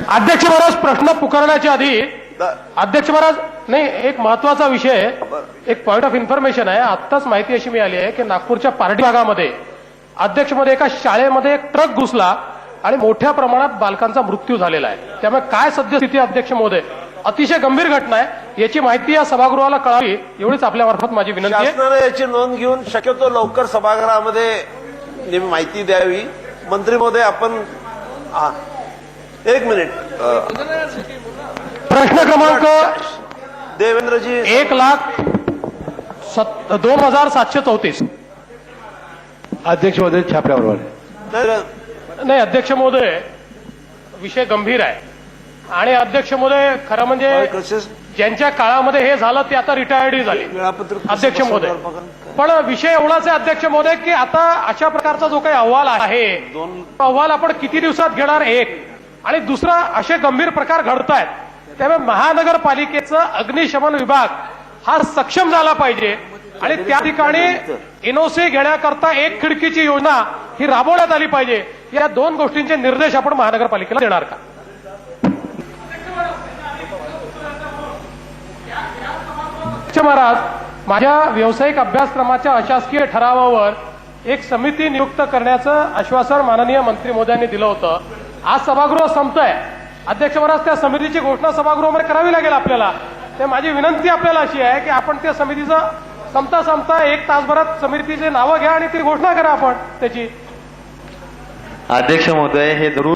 अध्यक्ष महाराज, प्रश्न पुकारण्याच्या आधी अध्यक्ष महाराज, नाही, एक महत्वाचा विषय, एक पॉइंट ऑफ इन्फॉर्मेशन आहे. आत्ताच माहिती अशी मिळाली आहे की नागपूरच्या पारडी भागामध्ये अध्यक्ष मध्ये एका शाळेमध्ये एक ट्रक घुसला आणि मोठ्या प्रमाणात बालकांचा मृत्यू झालेला आहे. त्यामुळे काय सद्यस्थिती अध्यक्ष महोदय, अतिशय गंभीर घटना आहे, याची माहिती या सभागृहाला कळावी एवढीच आपल्यामार्फत माझी विनंती आहे. शासनाने याची नोंद घेऊन शक्यतो लवकर सभागृहामध्ये माहिती द्यावी. मंत्री महोदय, आपण एक मिनिट. प्रश्न क्रमांक देवेंद्रजी, 1,02,734. अध्यक्ष महोदय, छाप्यावर नाही अध्यक्ष महोदय, विषय गंभीर आहे आणि अध्यक्ष महोदय, खरं म्हणजे ज्यांच्या काळामध्ये हे झालं ते आता रिटायर्डही झाले अध्यक्ष महोदय. पण विषय एवढाच आहे अध्यक्ष महोदय की आता अशा प्रकारचा जो काही अहवाल आहे, अहवाल आपण किती दिवसात घेणार, एक, आणि दुसरा, असे गंभीर प्रकार घडतायत. त्यामुळे महानगरपालिकेचा अग्निशमन विभाग हा सक्षम झाला पाहिजे आणि त्या ठिकाणी एनओसी घेण्याकरता एक खिडकीची योजना ही राबवण्यात आली पाहिजे. या दोन गोष्टींचे निर्देश आपण महानगरपालिकेला देणार का? महाराज, माझ्या व्यावसायिक अभ्यासक्रमाच्या अशासकीय ठरावावर एक समिती नियुक्त करण्याचं आश्वासन माननीय मंत्री महोदयांनी दिलं होतं. आज सभागृह संपतंय अध्यक्ष महाराज, त्या समितीची घोषणा सभागृहामध्ये करावी लागेल आपल्याला. ते माझी विनंती आपल्याला अशी आहे की आपण त्या समितीचं संपता 1 तासभरात समितीचे नावं घ्या आणि ती घोषणा करा आपण त्याची. अध्यक्ष महोदय, हे जरूर